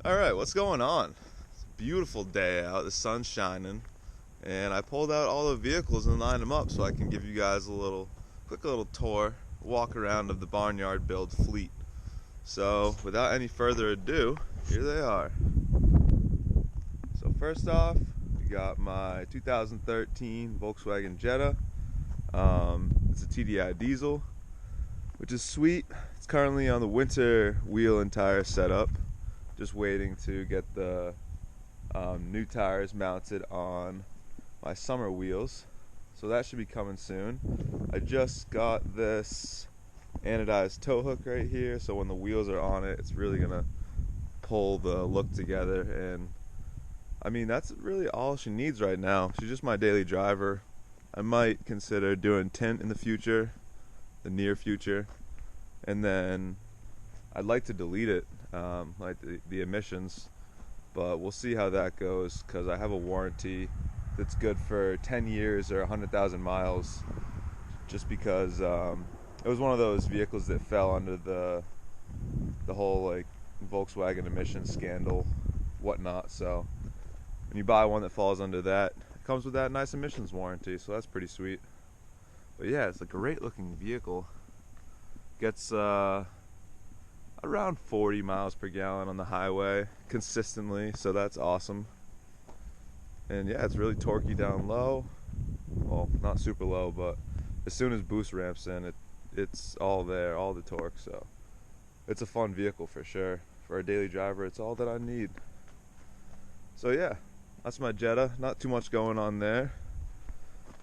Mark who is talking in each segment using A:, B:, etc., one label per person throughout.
A: Alright, what's going on? It's a beautiful day out, the sun's shining, and I pulled out all the vehicles and lined them up so I can give you guys a quick little tour, walk around of the Barnyard Build fleet. So, without any further ado, here they are. So first off, we got my 2013 Volkswagen Jetta. It's a TDI diesel, which is sweet. It's currently on the winter wheel and tire setup. Just waiting to get the new tires mounted on my summer wheels, so that should be coming soon. I just got this anodized tow hook right here, so when the wheels are on it, it's really gonna pull the look together. And I mean, that's really all she needs right now. She's just my daily driver. I might consider doing tint in the future, the near future, and then I'd like to delete it, like the emissions, but we'll see how that goes, because I have a warranty that's good for 10 years or 100,000 miles, just because it was one of those vehicles that fell under the whole like Volkswagen emissions scandal, whatnot. So when you buy one that falls under that, it comes with that nice emissions warranty, so that's pretty sweet. But yeah, it's a great looking vehicle. Gets around 40 miles per gallon on the highway consistently, so that's awesome. And yeah, it's really torquey down low. Well, not super low, but as soon as boost ramps in, it's all there, all the torque. So it's a fun vehicle for sure. For a daily driver, it's all that I need. So yeah, that's my Jetta. Not too much going on there.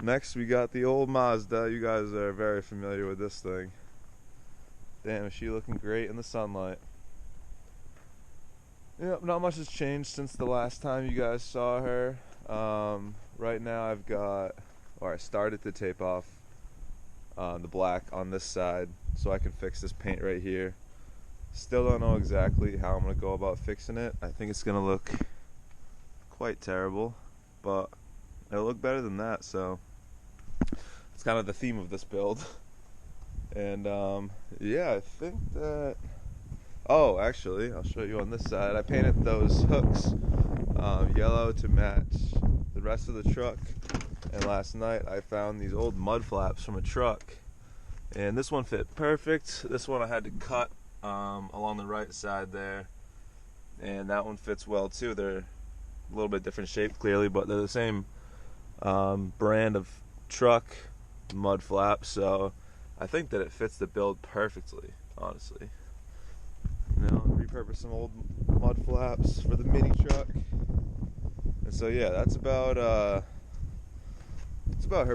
A: Next, we got the old Mazda. You guys are very familiar with this thing. Damn, is she looking great in the sunlight. Yep, not much has changed since the last time you guys saw her. Right now I started to tape off the black on this side so I can fix this paint right here. Still don't know exactly how I'm going to go about fixing it. I think it's going to look quite terrible, but it'll look better than that, so it's kind of the theme of this build. And yeah, I think that, oh, actually, I'll show you on this side. I painted those hooks yellow to match the rest of the truck. And last night I found these old mud flaps from a truck, and this one fit perfect. This one I had to cut along the right side there, and that one fits well too. They're a little bit different shape clearly, but they're the same brand of truck mud flaps, so I think that it fits the build perfectly, honestly. You know, repurpose some old mud flaps for the mini truck. And so yeah, that's about her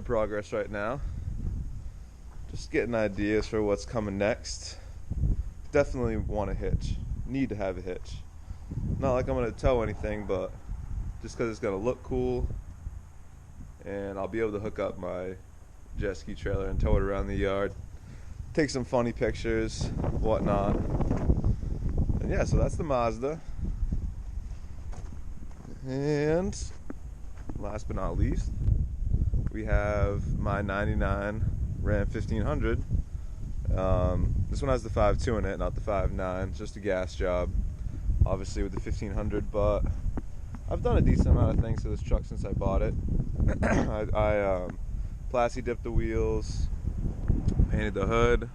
A: progress right now. Just getting ideas for what's coming next. Definitely want a hitch. Need to have a hitch. Not like I'm gonna tow anything, but just because it's gonna look cool, and I'll be able to hook up my jet ski trailer and tow it around the yard, take some funny pictures, whatnot. And yeah, so that's the Mazda. And last but not least, we have my 99 Ram 1500. This one has the 5.2 in it, not the 5.9. It's just a gas job, obviously, with the 1500, but I've done a decent amount of things to this truck since I bought it. I plasti dipped the wheels, painted the hood,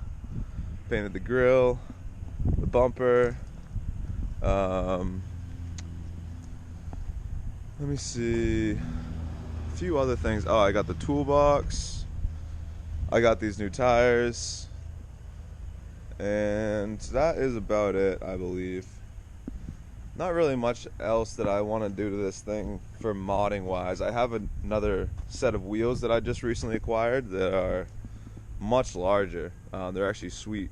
A: painted the grill, the bumper. Let me see, a few other things. Oh, I got the toolbox. I got these new tires, and that is about it, I believe. Not really much else that I want to do to this thing for modding wise. I have another set of wheels that I just recently acquired that are much larger. They're actually sweet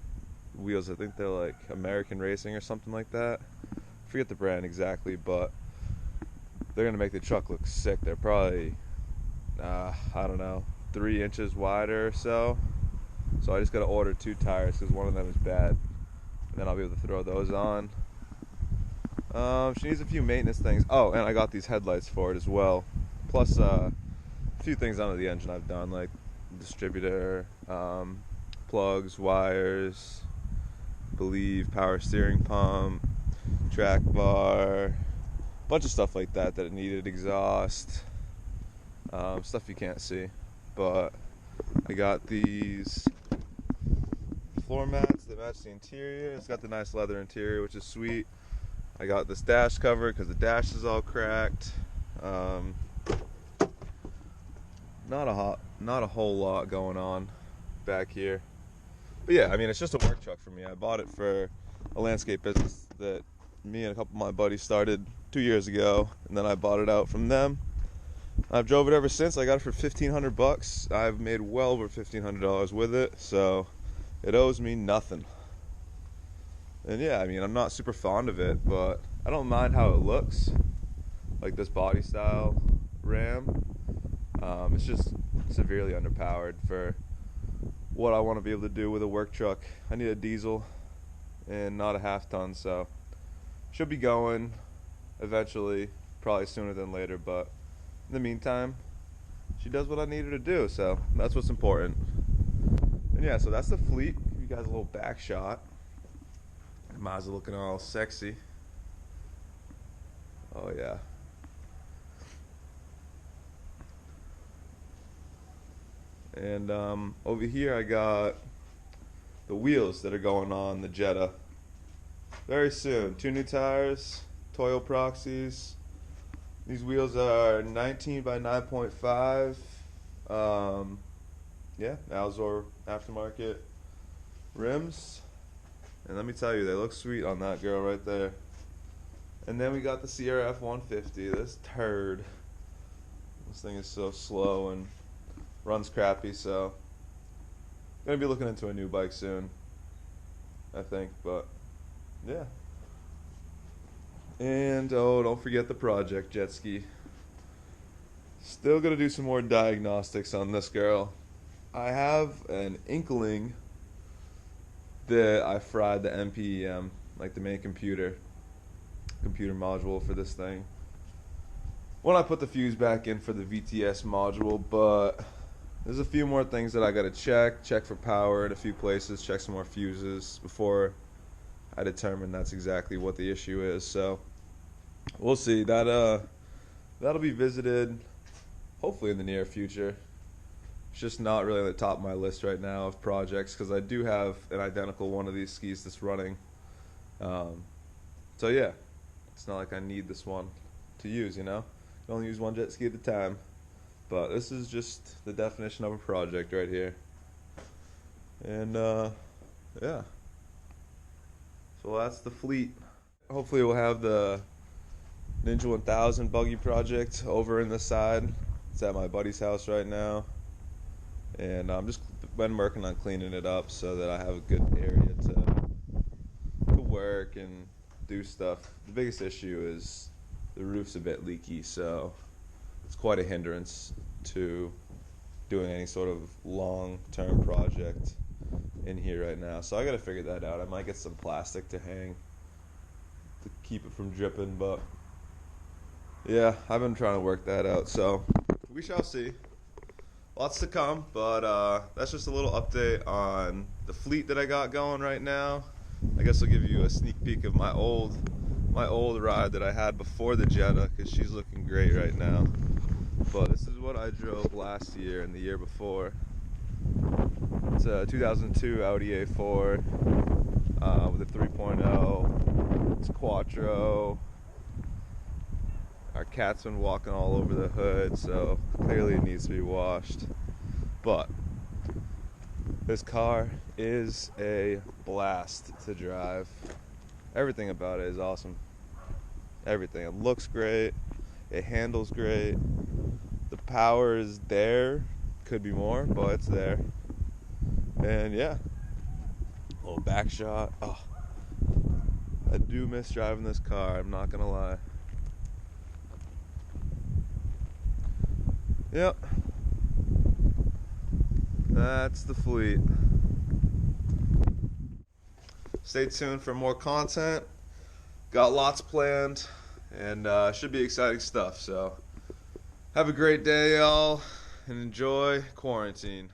A: wheels. I think they're like American Racing or something like that. I forget the brand exactly, but they're gonna make the truck look sick. They're probably I don't know, 3 inches wider or so. So I just gotta order 2 tires because one of them is bad, and then I'll be able to throw those on. She needs a few maintenance things. Oh, and I got these headlights for it as well. Plus a few things under the engine I've done, like distributor, plugs, wires, believe power steering pump, track bar, bunch of stuff like that that it needed, exhaust, stuff you can't see. But I got these floor mats that match the interior. It's got the nice leather interior, which is sweet. I got this dash cover because the dash is all cracked. Not a whole lot going on back here, but yeah, I mean, it's just a work truck for me. I bought it for a landscape business that me and a couple of my buddies started 2 years ago, and then I bought it out from them. I've drove it ever since. I got it for $1,500. I've made well over $1,500 with it, so it owes me nothing. And yeah, I mean, I'm not super fond of it, but I don't mind how it looks, like this body style Ram. It's just severely underpowered for what I want to be able to do with a work truck. I need a diesel and not a half ton, so should be going eventually, probably sooner than later, but in the meantime, she does what I need her to do, so that's what's important. And yeah, so that's the fleet. Give you guys a little back shot. Mazda looking all sexy. Oh yeah. And over here I got the wheels that are going on the Jetta very soon. 2 new tires, Toyo Proxies. These wheels are 19 by 9.5. Yeah, Alzor aftermarket rims. And let me tell you, they look sweet on that girl right there. And then we got the CRF 150. This turd. This thing is so slow and runs crappy, so gonna be looking into a new bike soon, I think. But yeah. And oh, don't forget the project jet ski. Still gonna do some more diagnostics on this girl. I have an inkling that I fried the MPEM, like the main computer module for this thing, when I put the fuse back in for the VTS module. But there's a few more things that I gotta check for power in a few places, check some more fuses before I determine that's exactly what the issue is. So we'll see. That'll be visited hopefully in the near future. It's just not really on the top of my list right now of projects, because I do have an identical one of these skis that's running. So yeah, it's not like I need this one to use, you know? You can only use one jet ski at a time. But this is just the definition of a project right here. And yeah. So that's the fleet. Hopefully we'll have the Ninja 1000 buggy project over in the side. It's at my buddy's house right now. And I'm just been working on cleaning it up so that I have a good area to work and do stuff. The biggest issue is the roof's a bit leaky, so it's quite a hindrance to doing any sort of long-term project in here right now. So I gotta figure that out. I might get some plastic to hang to keep it from dripping, but yeah, I've been trying to work that out, so we shall see. Lots to come, but that's just a little update on the fleet that I got going right now. I guess I'll give you a sneak peek of my old ride that I had before the Jetta, because she's looking great right now. But this is what I drove last year and the year before. It's a 2002 Audi A4 with a 3.0. It's Quattro. Our cat's been walking all over the hood, so clearly it needs to be washed. But this car is a blast to drive. Everything about it is awesome. Everything. It looks great. It handles great. The power is there. Could be more, but it's there. And yeah, a little back shot. Oh, I do miss driving this car, I'm not gonna lie. Yep, that's the fleet. Stay tuned for more content. Got lots planned, and should be exciting stuff. So have a great day, y'all, and enjoy quarantine.